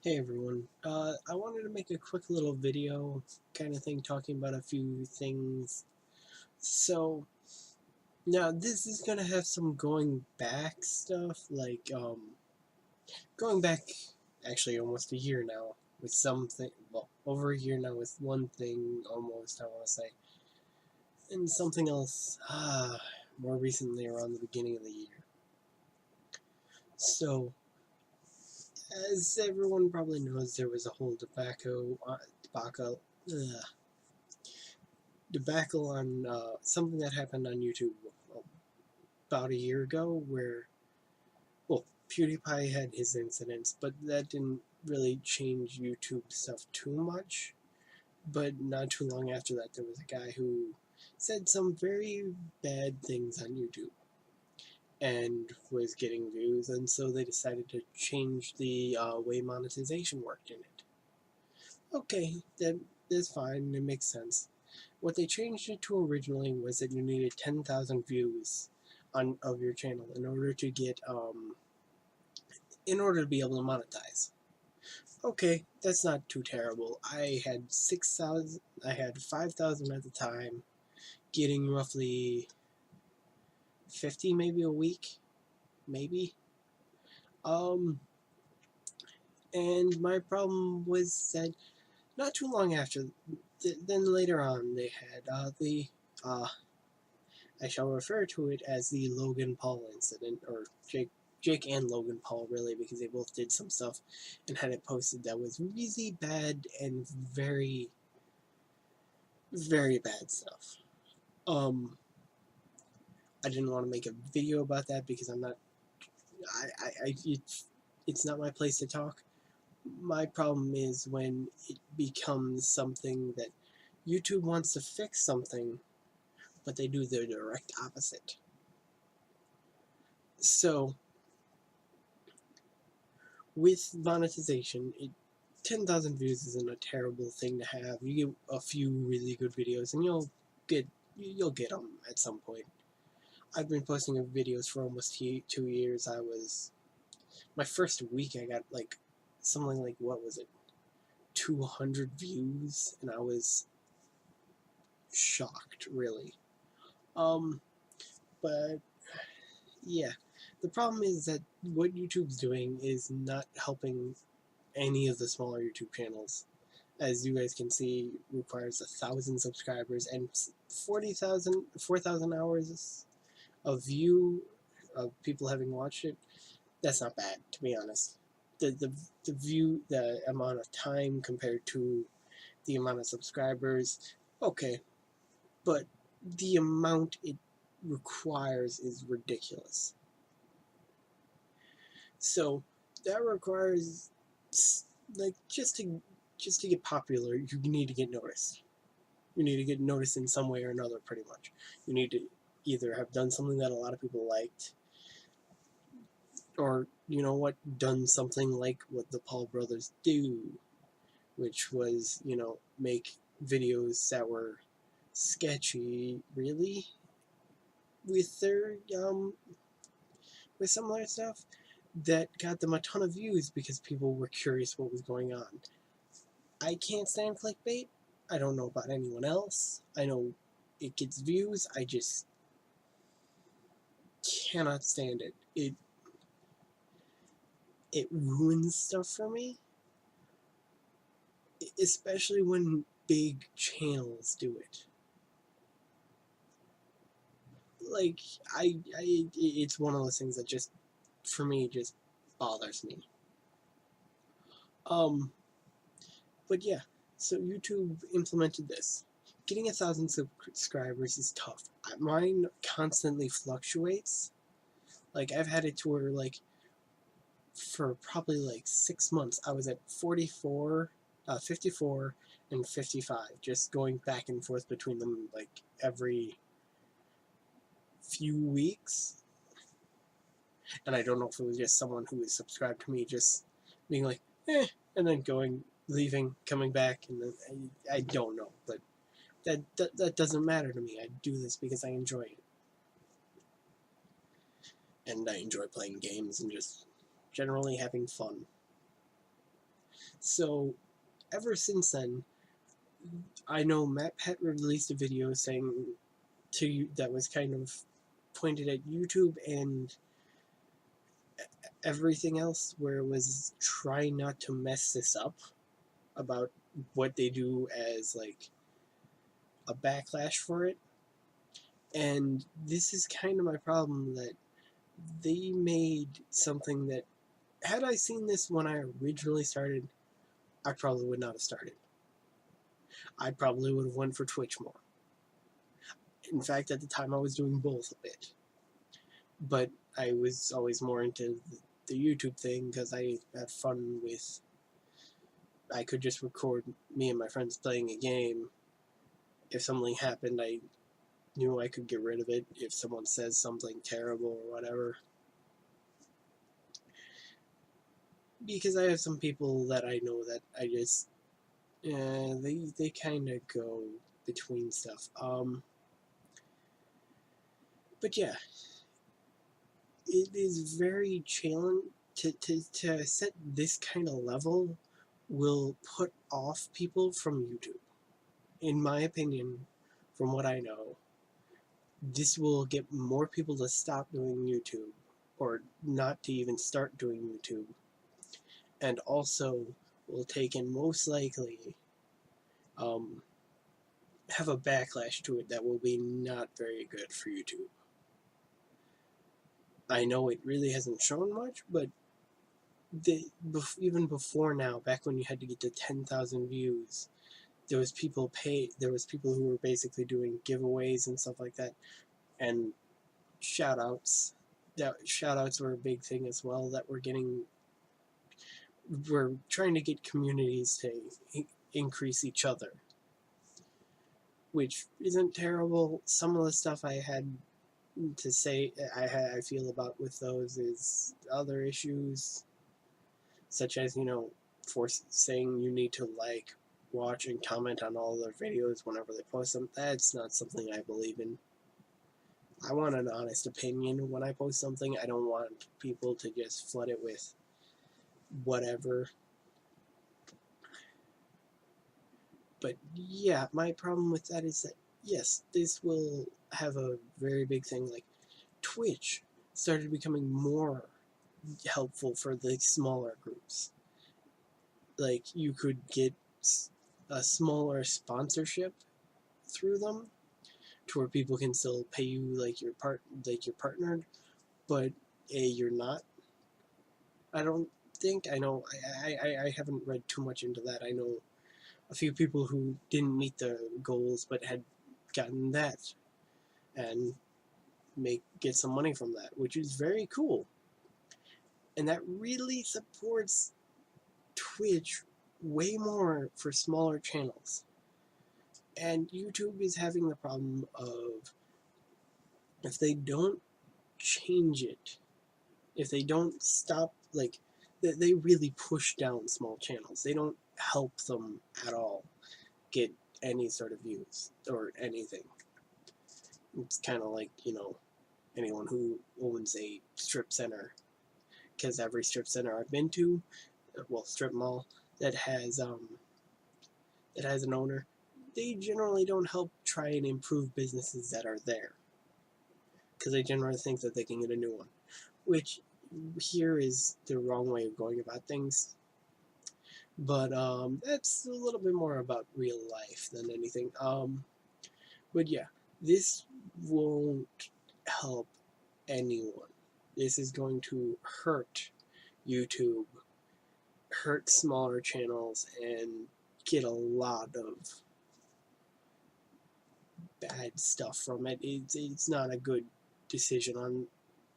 Hey everyone, I wanted to make a quick little video kind of thing talking about a few things. So, now this is gonna have some going back stuff, like, going back actually almost a year now with something, well, over a year now with one thing almost, I want to say, and something else, more recently around the beginning of the year. So, as everyone probably knows, there was a whole debacle on something that happened on YouTube about a year ago where, well, PewDiePie had his incidents, but that didn't really change YouTube stuff too much. But not too long after that, there was a guy who said some very bad things on YouTube and was getting views, and so they decided to change the way monetization worked in it. Okay, that's fine, it makes sense. What they changed it to originally was that you needed 10,000 views of your channel in order to be able to monetize. Okay, that's not too terrible. I had 6,000, I had 5,000 at the time, getting roughly 50 maybe a week, maybe. Um, and my problem was that not too long after, then later on, they had uh, I shall refer to it as the Logan Paul incident, or Jake and Logan Paul, really, because they both did some stuff and had it posted that was really bad and very, very bad stuff. Um, I didn't want to make a video about that because I'm not, it's not my place to talk. My problem is when it becomes something that YouTube wants to fix something, but they do the direct opposite. So, with monetization, 10,000 views isn't a terrible thing to have. You get a few really good videos, and get you'll get them at some point. I've been posting videos for almost 2 years. My first week I got like something like, what was it, 200 views, and I was shocked, really. Um, but yeah, the problem is that what YouTube's doing is not helping any of the smaller YouTube channels. As you guys can see, requires 1,000 subscribers and 4,000 hours of view of people having watched it. That's not bad, to be honest. The amount of time compared to the amount of subscribers, okay, but the amount it requires is ridiculous. So that requires, like, just to get popular, you need to get noticed. You need to get noticed in some way or another, pretty much. You need to either have done something that a lot of people liked, or, you know what, done something like what the Paul brothers do, which was, make videos that were sketchy, really, with their, with some other stuff that got them a ton of views because people were curious what was going on. I can't stand clickbait. I don't know about anyone else. I know it gets views. I just cannot stand it. It ruins stuff for me, especially when big channels do it. Like, it's one of those things that just, for me, just bothers me. Um, but yeah, so YouTube implemented this. Getting 1,000 subscribers is tough. Mine constantly fluctuates. Like, I've had it to where, like, for probably like 6 months, I was at 54, and 55, just going back and forth between them like every few weeks. And I don't know if it was just someone who was subscribed to me just being like, and then leaving, coming back, and then I don't know, but that doesn't matter to me. I do this because I enjoy it, and I enjoy playing games and just generally having fun. So ever since then, I know Matt Pett released a video saying to you that was kind of pointed at YouTube and everything else, where it was try not to mess this up about what they do as like a backlash for it. And this is kind of my problem, that they made something that, had I seen this when I originally started, I probably would not have started. I probably would have went for Twitch more. In fact, at the time I was doing both a bit. But I was always more into the YouTube thing because I had fun with, I could just record me and my friends playing a game. If something happened, I knew I could get rid of it if someone says something terrible or whatever. Because I have some people that I know that I just, they kind of go between stuff. But yeah, it is very challenging to set this kind of level will put off people from YouTube. In my opinion, from what I know, this will get more people to stop doing YouTube or not to even start doing YouTube, and also will take and most likely um, have a backlash to it that will be not very good for YouTube. I know it really hasn't shown much, but even before now, back when you had to get to 10,000 views, there was people who were basically doing giveaways and stuff like that, and shoutouts. Shoutouts were a big thing as well. That we're trying to get communities to increase each other, which isn't terrible. Some of the stuff I had to say, I feel about with those is other issues, such as, for saying you need to like, watch, and comment on all their videos whenever they post them. That's not something I believe in. I want an honest opinion when I post something. I don't want people to just flood it with whatever. But yeah, my problem with that is that, yes, this will have a very big thing. Like, Twitch started becoming more helpful for the smaller groups. Like, you could get a smaller sponsorship through them, to where people can still pay you like you're partnered, but you're not. I don't think I know. I haven't read too much into that. I know a few people who didn't meet the goals but had gotten that and get some money from that, which is very cool. And that really supports Twitch way more for smaller channels. And YouTube is having the problem of, if they don't change it, if they don't stop, like, they really push down small channels. They don't help them at all get any sort of views or anything. It's kind of like, anyone who owns a strip center, because every strip center I've been to, well, strip mall that has an owner, they generally don't help try and improve businesses that are there, because they generally think that they can get a new one, which here is the wrong way of going about things. But that's a little bit more about real life than anything. But yeah, this won't help anyone. This is going to hurt YouTube, hurt smaller channels, and get a lot of bad stuff from it. It's not a good decision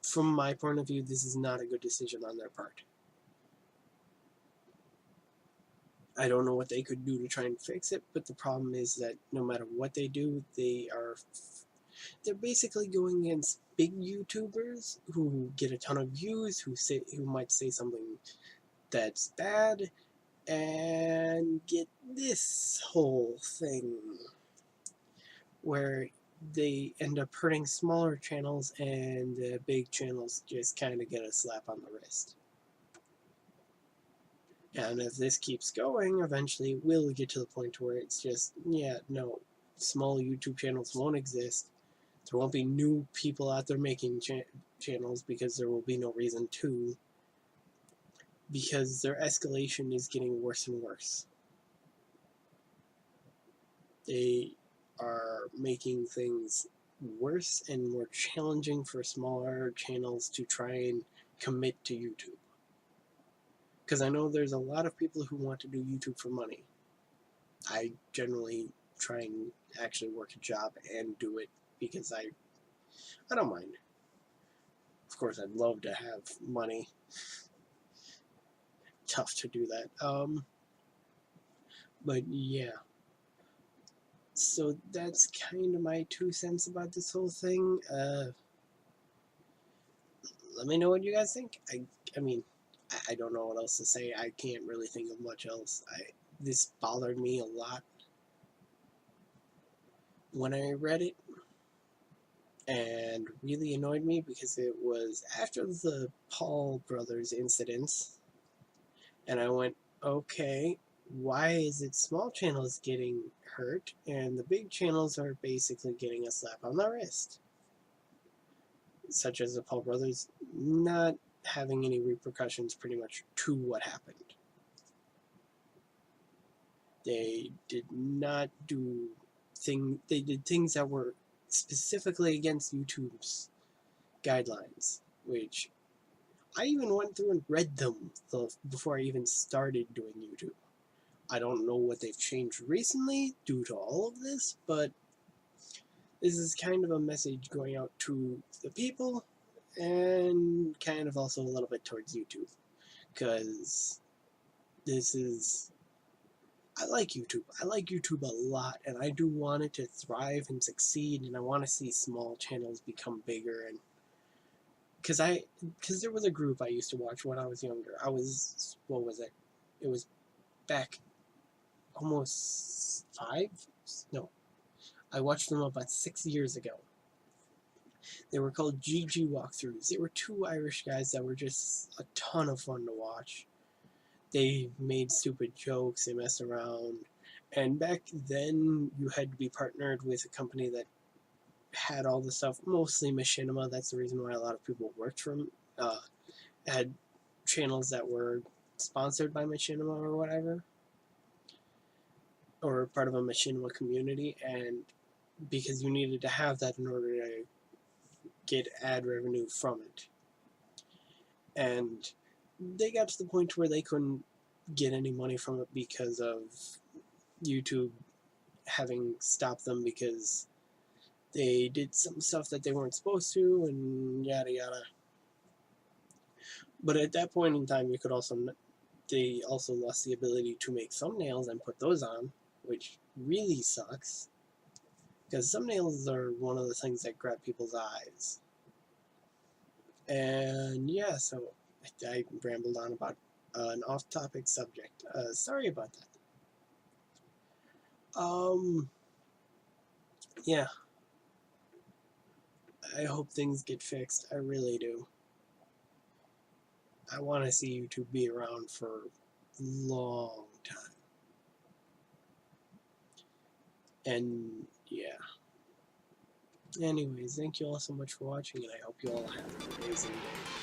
from my point of view. This is not a good decision on their part. I don't know what they could do to try and fix it, but the problem is that no matter what they do, they're basically going against big YouTubers who get a ton of views, who might say something that's bad, and get this whole thing where they end up hurting smaller channels, and big channels just kind of get a slap on the wrist. And if this keeps going, eventually we'll get to the point where it's just, yeah, no, small YouTube channels won't exist. There won't be new people out there making channels because there will be no reason to, because their escalation is getting worse and worse. They are making things worse and more challenging for smaller channels to try and commit to YouTube. Because I know there's a lot of people who want to do YouTube for money. I generally try and actually work a job and do it because I don't mind. Of course, I'd love to have money. Tough to do that. But yeah. So that's kind of my 2 cents about this whole thing. Let me know what you guys think. I mean, I don't know what else to say. I can't really think of much else. This bothered me a lot when I read it, and really annoyed me because it was after the Paul brothers incidents, and I went, okay, why is it small channels getting hurt and the big channels are basically getting a slap on the wrist? Such as the Paul brothers not having any repercussions pretty much to what happened. They did not do they did things that were specifically against YouTube's guidelines, which I even went through and read them before I even started doing YouTube. I don't know what they've changed recently due to all of this, but this is kind of a message going out to the people and kind of also a little bit towards YouTube, because this is, I like YouTube. I like YouTube a lot, and I do want it to thrive and succeed, and I want to see small channels become bigger. And because there was a group I used to watch when I was younger. What was it? It was back almost 5? No, I watched them about 6 years ago. They were called GG Walkthroughs. They were 2 Irish guys that were just a ton of fun to watch. They made stupid jokes, they messed around, and back then you had to be partnered with a company that had all the stuff, mostly Machinima. That's the reason why a lot of people worked for had channels that were sponsored by Machinima or whatever, or part of a Machinima community, and because you needed to have that in order to get ad revenue from it. And they got to the point where they couldn't get any money from it because of YouTube having stopped them because they did some stuff that they weren't supposed to, and yada yada. But at that point in time, they also lost the ability to make thumbnails and put those on, which really sucks, because thumbnails are one of the things that grab people's eyes. And yeah, so I rambled on about an off-topic subject. Sorry about that. Yeah, I hope things get fixed. I really do. I want to see YouTube be around for a long time. And yeah. Anyways, thank you all so much for watching, and I hope you all have an amazing day.